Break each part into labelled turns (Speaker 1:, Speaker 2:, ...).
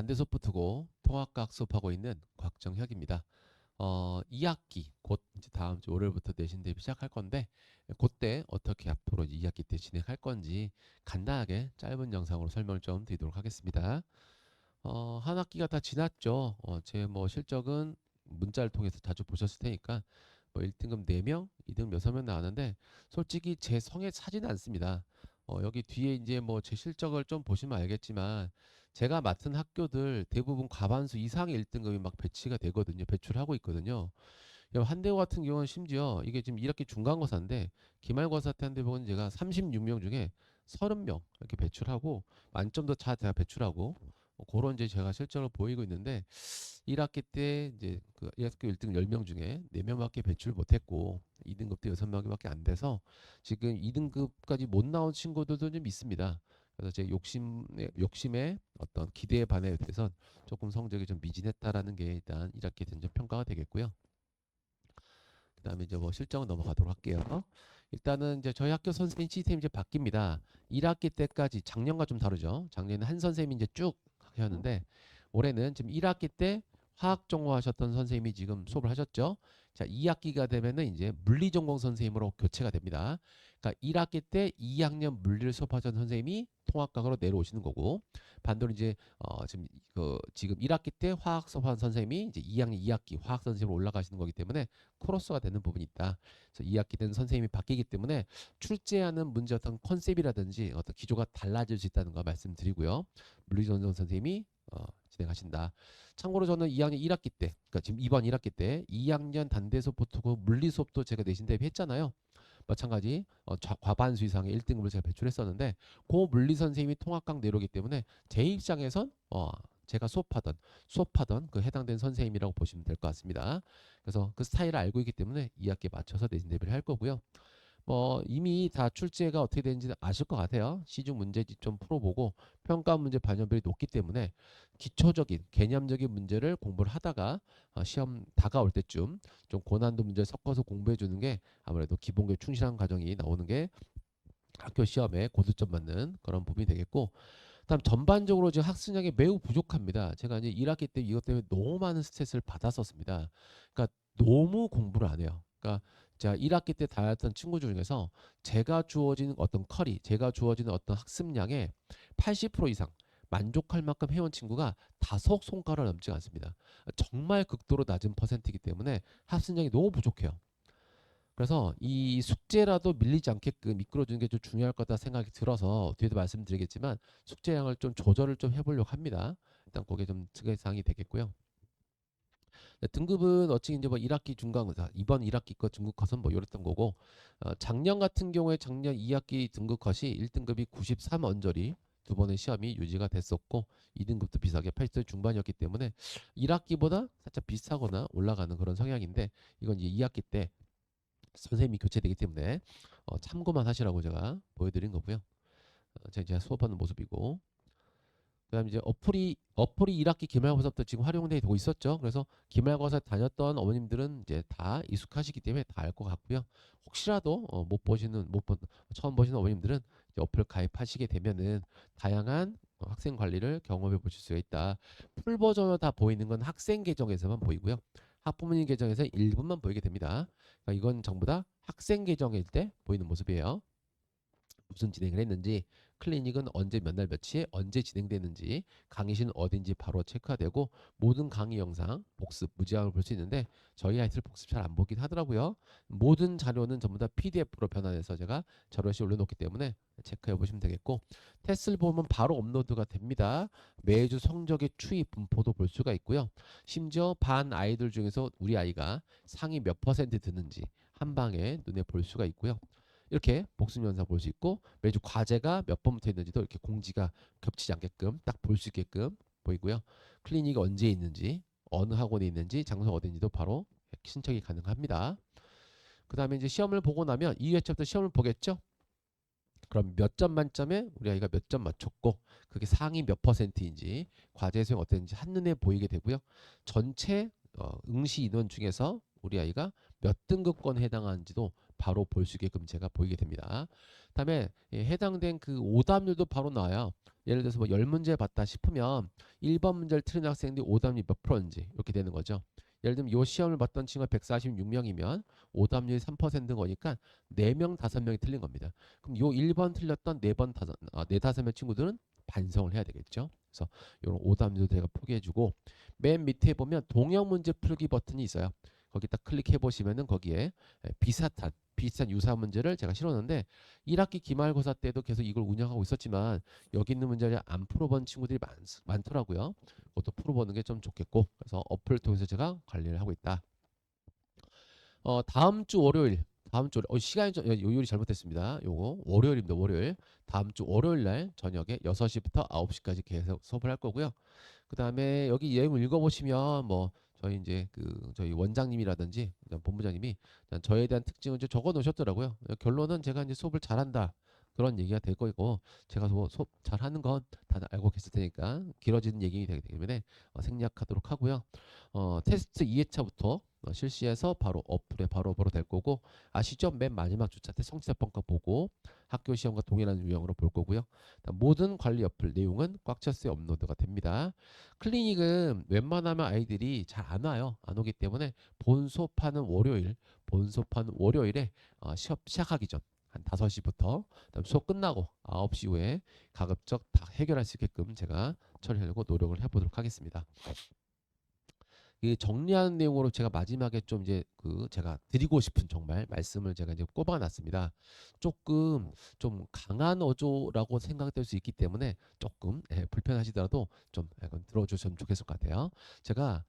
Speaker 1: 단대소프트고 통합과학 수업하고 있는 곽정혁입니다. 2학기 곧 이제 다음 주 월요일부터 내신 대비 시작할 건데 그때 어떻게 앞으로 2학기 때 진행할 건지 간단하게 짧은 영상으로 설명을 좀 드리도록 하겠습니다. 한 학기가 다 지났죠. 제 뭐 실적은 문자를 통해서 자주 보셨을 테니까 뭐 1등급 4명, 2등급 6명 나왔는데 솔직히 제 성에 차지는 않습니다. 여기 뒤에 이제 뭐 제 실적을 좀 보시면 알겠지만 제가 맡은 학교들 대부분 과반수 이상의 1등급이 막 배치가 되거든요. 배출하고 있거든요. 한대호 같은 경우는 심지어 이게 지금 1학기 중간고사인데 기말고사 때 한대호는 제가 36명 중에 30명 이렇게 배출하고 만점도 다 제가 배출하고 그런 이제 제가 실적을 보이고 있는데 1학기 때 이제 그 1학기 1등 10명 중에 4명밖에 배출 못했고 2등급도 6명밖에 안 돼서 지금 2등급까지 못 나온 친구들도 좀 있습니다. 그래서 제 욕심에 어떤 기대에 반해서 조금 성적이 좀 미진했다라는 게 일단 1학기 전적 평가가 되겠고요. 그다음에 이제 뭐 실적은 넘어가도록 할게요. 일단은 이제 저희 학교 선생님 시스템이 이제 바뀝니다. 1학기 때까지 작년과 좀 다르죠. 작년에는 한 선생님이 이제 쭉 하셨는데 올해는 지금 1학기 때 화학 전공 하셨던 선생님이 지금 수업을 하셨죠. 자, 2학기가 되면은 이제 물리 전공 선생님으로 교체가 됩니다. 그러니까 1학기 때 2학년 물리를 수업하셨던 선생님이 통합과학으로 내려오시는 거고 반대로 이제 지금 1학기 때 화학 수업한 선생님이 이제 2학년 2학기 화학 선생님으로 올라가시는 거기 때문에 크로스가 되는 부분이 있다. 그래서 2학기 된 선생님이 바뀌기 때문에 출제하는 문제 어떤 컨셉이라든지 어떤 기조가 달라질 수 있다는 거 말씀드리고요. 물리전공 선생님이 진행하신다. 참고로 저는 2학년 1학기 때, 그러니까 지금 이번 1학기 때 2학년 단대 수업 보고 물리 수업도 제가 내신 대비 했잖아요. 마찬가지 과반수 이상의 1등급을 제가 배출했었는데 그 물리 선생님이 통합강 내려오기 때문에 제 입장에선 제가 수업하던 그 해당된 선생님이라고 보시면 될 것 같습니다. 그래서 그 스타일을 알고 있기 때문에 2학기에 맞춰서 내신 대비를 할 거고요. 뭐 이미 다 출제가 어떻게 되는지 아실 것 같아요. 시중 문제집 좀 풀어보고 평가 문제 반영률이 높기 때문에 기초적인 개념적인 문제를 공부를 하다가 시험 다가올 때쯤 좀 고난도 문제를 섞어서 공부해 주는 게 아무래도 기본교육 충실한 과정이 나오는 게 학교 시험에 고득점 맞는 그런 부분이 되겠고 다음 전반적으로 지금 학습량이 매우 부족합니다. 제가 이제 1학기 때 이것 때문에 너무 많은 스트레스를 받았었습니다. 그러니까 너무 공부를 안 해요. 그러니까 제가 1학기 때 다녔던 친구 중에서 제가 주어진 어떤 제가 주어지는 어떤 학습량의 80% 이상 만족할 만큼 해온 친구가 5손가락 넘지 않습니다. 정말 극도로 낮은 퍼센트이기 때문에 학습량이 너무 부족해요. 그래서 이 숙제라도 밀리지 않게끔 이끌어주는 게 좀 중요할 거다 생각이 들어서 뒤에도 말씀드리겠지만 숙제량을 좀 조절을 좀 해보려고 합니다. 일단 그게 좀 특이사항이 되겠고요. 네, 등급은 어찌 이제 뭐 1학기 중간고사 이번 1학기 거 등급 컷은 뭐 이랬던 거고 작년 같은 경우에 작년 2학기 등급 컷이 1등급이 93 언저리 두 번의 시험이 유지가 됐었고 2등급도 비슷하게 80대 중반이었기 때문에 1학기보다 살짝 비슷하거나 올라가는 그런 성향인데 이건 이제 2학기 때 선생님이 교체되기 때문에 참고만 하시라고 제가 보여드린 거고요. 제가 수업하는 모습이고 그다음 이제 어플이 1학기 기말고사부터 지금 활용되고 있었죠. 그래서 기말고사 다녔던 어머님들은 이제 다 익숙하시기 때문에 다 알 것 같고요. 혹시라도 처음 보시는 어머님들은 이제 어플 가입하시게 되면은 다양한 학생 관리를 경험해 보실 수가 있다. 풀 버전으로 다 보이는 건 학생 계정에서만 보이고요. 학부모님 계정에서 일부만 보이게 됩니다. 그러니까 이건 전부 다 학생 계정일 때 보이는 모습이에요. 무슨 진행을 했는지 클리닉은 언제 몇 날 며칠에 언제 진행되는지 강의실은 어딘지 바로 체크가 되고 모든 강의 영상 복습 무제한으로 볼 수 있는데 저희 아이들 복습 잘 안 보긴 하더라고요. 모든 자료는 전부 다 PDF로 변환해서 제가 자료실 올려놓기 때문에 체크해 보시면 되겠고 테스트를 보면 바로 업로드가 됩니다. 매주 성적의 추이 분포도 볼 수가 있고요. 심지어 반 아이들 중에서 우리 아이가 상위 몇 퍼센트 드는지 한 방에 눈에 볼 수가 있고요. 이렇게 복습 영상 볼 수 있고 매주 과제가 몇 번부터 있는지도 이렇게 공지가 겹치지 않게끔 딱 볼 수 있게끔 보이고요. 클리닉이 언제 있는지 어느 학원에 있는지 장소가 어딘지도 바로 신청이 가능합니다. 그 다음에 이제 시험을 보고 나면 2회차부터 시험을 보겠죠. 그럼 몇 점 만점에 우리 아이가 몇 점 맞췄고 그게 상위 몇 퍼센트인지 과제 수행 어땠는지 한눈에 보이게 되고요. 전체 응시 인원 중에서 우리 아이가 몇 등급권에 해당하는지도 바로 볼 수 있게끔 제가 보이게 됩니다. 그다음에 해당된 그 오답률도 바로 나와요. 예를 들어서 뭐 10문제 봤다 싶으면 1번 문제를 틀린 학생들이 오답률이 몇 프로인지 이렇게 되는 거죠. 예를 들면 요 시험을 봤던 친구가 146명이면 오답률이 3%인 거니까 4명, 5명이 틀린 겁니다. 그럼 요 1번 틀렸던 4번, 5명 친구들은 반성을 해야 되겠죠. 그래서 이런 오답률도 제가 표기해주고 맨 밑에 보면 동형 문제 풀기 버튼이 있어요. 거기 딱 클릭해 보시면은 거기에 비슷한 유사 문제를 제가 실었는데 1학기 기말고사 때도 계속 이걸 운영하고 있었지만 여기 있는 문제를 안 풀어본 친구들이 많더라고요. 그것도 풀어보는 게 좀 좋겠고 그래서 어플을 통해서 제가 관리를 하고 있다. 다음 주 월요일 시간이 좀 요일이 잘못됐습니다. 요거 월요일입니다. 월요일 다음 주 월요일 날 저녁에 6시부터 9시까지 계속 수업을 할 거고요. 그 다음에 여기 내용을 읽어보시면 뭐 저희 원장님이라든지 본부장님이 저에 대한 특징을 좀 적어 놓으셨더라고요. 결론은 제가 이제 수업을 잘한다 그런 얘기가 될 거고 제가 수업 잘하는 건 다 알고 계실 테니까 길어지는 얘기 되기 때문에 생략하도록 하고요. 테스트 2회차부터 실시해서 바로 어플에 바로 될 거고 아시죠? 맨 마지막 주차 때 성취자 평가 보고 학교 시험과 동일한 유형으로 볼 거고요. 모든 관리 어플 내용은 꽉 찼어요 업로드가 됩니다. 클리닉은 웬만하면 아이들이 잘 안 와요. 안 오기 때문에 본 수업하는 월요일에 시험 시작하기 전 한 5시부터 수업 끝나고 9시 후에 가급적 다 해결할 수 있게끔 제가 처리하려고 노력을 해보도록 하겠습니다. 이 정리하는 내용으로 제가 마지막에 좀 이제 제가 드리고 싶은 정말 말씀을 제가 이제 꼽아놨습니다. 조금 좀 강한 어조라고 생각될 수 있기 때문에 조금 불편하시더라도 좀 약간 들어주셨으면 좋겠을 것 같아요. 제가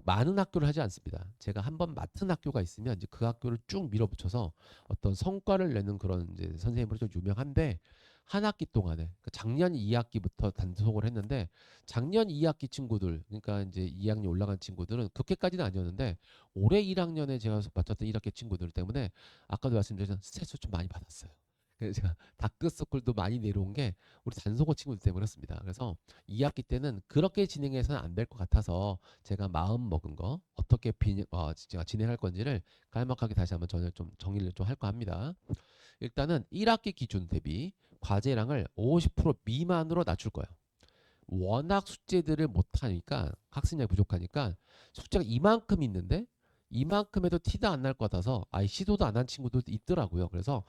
Speaker 1: 많은 학교를 하지 않습니다. 제가 한번 맡은 학교가 있으면 이제 그 학교를 쭉 밀어붙여서 어떤 성과를 내는 그런 이제 선생님으로 좀 유명한데 한 학기 동안에 작년 2학기부터 단속을 했는데 작년 2학기 친구들 그러니까 이제 2학년 올라간 친구들은 그렇게까지는 아니었는데 올해 1학년에 제가 맡았던 1학기 친구들 때문에 아까도 말씀드렸지만 스트레스 좀 많이 받았어요. 그래서 제가 다크서클도 많이 내려온 게 우리 단속호 친구들 때문에 그렇습니다. 그래서 2학기 때는 그렇게 진행해서는 안 될 것 같아서 제가 마음 먹은 거 어떻게 제가 진행할 건지를 깔막하게 다시 한번 전혀 좀 정리를 좀 할까 합니다. 일단은 1학기 기준 대비 과제량을 50% 미만으로 낮출 거예요. 워낙 숙제들을 못하니까 학습량이 부족하니까 숙제가 이만큼 있는데 이만큼 해도 티도 안 날 것 같아서 아예 시도도 안 한 친구들도 있더라고요. 그래서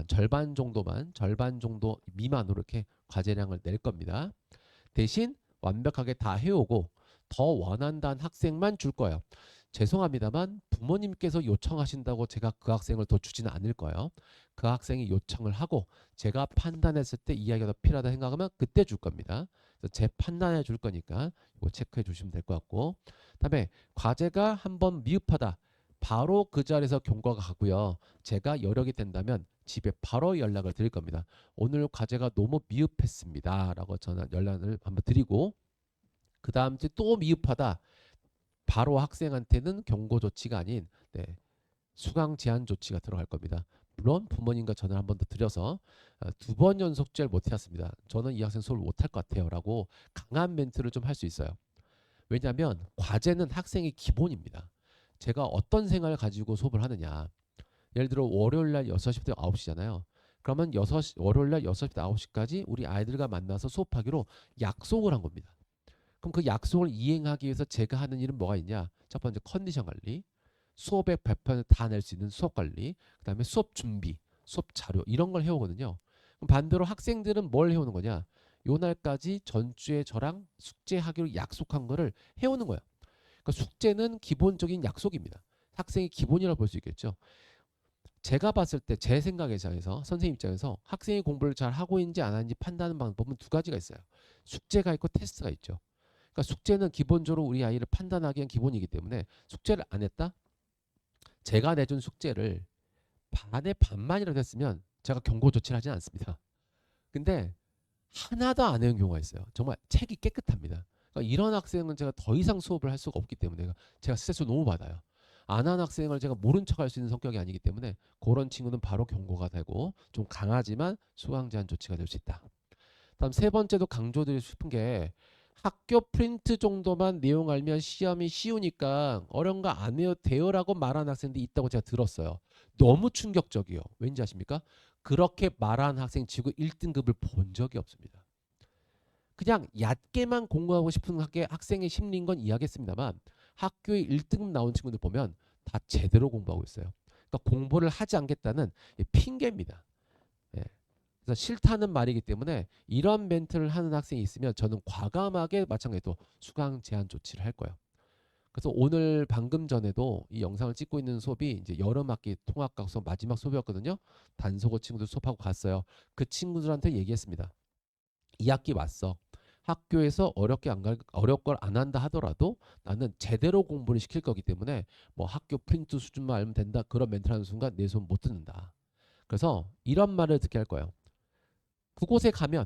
Speaker 1: 절반 정도 미만으로 이렇게 과제량을 낼 겁니다. 대신 완벽하게 다 해오고 더 원한다는 학생만 줄 거예요. 죄송합니다만 부모님께서 요청하신다고 제가 그 학생을 더 주지는 않을 거예요. 그 학생이 요청을 하고 제가 판단했을 때 이 아이가 더 필요하다 생각하면 그때 줄 겁니다. 그래서 제 판단해 줄 거니까 이거 체크해 주시면 될 것 같고 그다음에 과제가 한번 미흡하다. 바로 그 자리에서 경과가 가고요. 제가 여력이 된다면 집에 바로 연락을 드릴 겁니다. 오늘 과제가 너무 미흡했습니다. 라고 저는 연락을 한번 드리고 그 다음 주에 또 미흡하다. 바로 학생한테는 경고 조치가 아닌 수강 제한 조치가 들어갈 겁니다. 물론 부모님과 전화를 한 번 더 드려서 2번 연속죄를 못 해왔습니다. 저는 이 학생 수업을 못할 것 같아요. 라고 강한 멘트를 좀 할 수 있어요. 왜냐하면 과제는 학생의 기본입니다. 제가 어떤 생각을 가지고 수업을 하느냐. 예를 들어 월요일날 6시부터 9시잖아요. 그러면 월요일날 6시부터 9시까지 우리 아이들과 만나서 수업하기로 약속을 한 겁니다. 그럼 그 약속을 이행하기 위해서 제가 하는 일은 뭐가 있냐? 첫 번째 컨디션 관리, 수업의 발표를 다 낼 수 있는 수업 관리, 그 다음에 수업 준비, 수업 자료 이런 걸 해오거든요. 그럼 반대로 학생들은 뭘 해오는 거냐? 요 날까지 전주에 저랑 숙제하기로 약속한 거를 해오는 거예요. 그러니까 숙제는 기본적인 약속입니다. 학생의 기본이라고 볼 수 있겠죠. 제가 봤을 때 제 생각에서 선생님 입장에서 학생이 공부를 잘 하고 있는지 안 하는지 판단하는 방법은 두 가지가 있어요. 숙제가 있고 테스트가 있죠. 그러니까 숙제는 기본적으로 우리 아이를 판단하기 위한 기본이기 때문에 숙제를 안 했다? 제가 내준 숙제를 반의 반만이라도 했으면 제가 경고 조치를 하진 않습니다. 근데 하나도 안 해온 경우가 있어요. 정말 책이 깨끗합니다. 그러니까 이런 학생은 제가 더 이상 수업을 할 수가 없기 때문에 제가 스트레스를 너무 받아요. 안 한 학생을 제가 모른 척할 수 있는 성격이 아니기 때문에 그런 친구는 바로 경고가 되고 좀 강하지만 수강 제한 조치가 될 수 있다. 다음 세 번째도 강조드리고 싶은 게 학교 프린트 정도만 내용 알면 시험이 쉬우니까 어려운 거 안 해도 돼요라고 말하는 학생들이 있다고 제가 들었어요. 너무 충격적이에요. 왠지 아십니까? 그렇게 말하는 학생 치고 1등급을 본 적이 없습니다. 그냥 얕게만 공부하고 싶은 학생의 심리인 건 이해하겠습니다만 학교에 1등급 나온 친구들 보면 다 제대로 공부하고 있어요. 그러니까 공부를 하지 않겠다는 핑계입니다. 예. 그래서 싫다는 말이기 때문에 이런 멘트를 하는 학생이 있으면 저는 과감하게 마찬가지로 수강 제한 조치를 할 거예요. 그래서 오늘 방금 전에도 이 영상을 찍고 있는 수업이 이제 여름학기 통합학 수업 마지막 수업이었거든요. 단속어 친구들 수업하고 갔어요. 그 친구들한테 얘기했습니다. 2학기 왔어. 학교에서 어렵걸 안 한다 하더라도 나는 제대로 공부를 시킬 거기 때문에 뭐 학교 프린트 수준만 알면 된다. 그런 멘트를 하는 순간 내 손 못 듣는다. 그래서 이런 말을 듣게 할 거예요. 그곳에 가면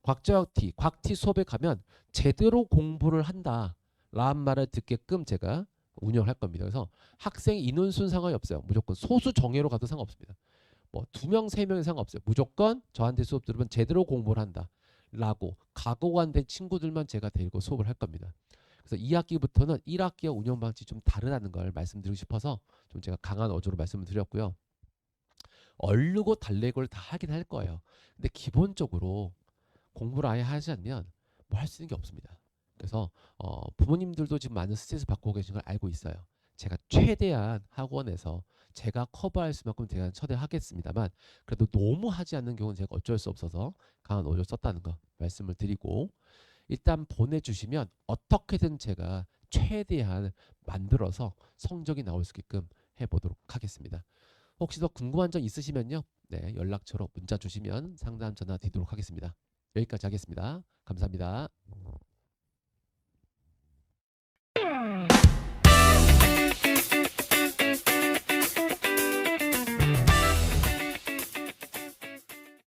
Speaker 1: 곽티 수업에 가면 제대로 공부를 한다. 라는 말을 듣게끔 제가 운영을 할 겁니다. 그래서 학생 인원수는 상관이 없어요. 무조건 소수 정예로 가도 상관없습니다. 뭐 2명, 3명이 상관없어요. 무조건 저한테 수업 들으면 제대로 공부를 한다. 라고 각오가 안 된 친구들만 제가 데리고 수업을 할 겁니다. 그래서 2학기부터는 1학기와 운영 방식이 좀 다르다는 걸 말씀드리고 싶어서 좀 제가 강한 어조로 말씀을 드렸고요. 얼르고 달래고를 다 하긴 할 거예요. 근데 기본적으로 공부를 아예 하지 않으면 뭐 할 수 있는 게 없습니다. 그래서 부모님들도 지금 많은 스트레스 받고 계신 걸 알고 있어요. 제가 최대한 학원에서 제가 커버할 수만큼 제가 처대하겠습니다만 그래도 너무 하지 않는 경우는 제가 어쩔 수 없어서 강한 어조를 썼다는 거 말씀을 드리고 일단 보내주시면 어떻게든 제가 최대한 만들어서 성적이 나올 수 있게끔 해보도록 하겠습니다. 혹시 더 궁금한 점 있으시면요. 네, 연락처로 문자 주시면 상담 전화 드리도록 하겠습니다. 여기까지 하겠습니다. 감사합니다.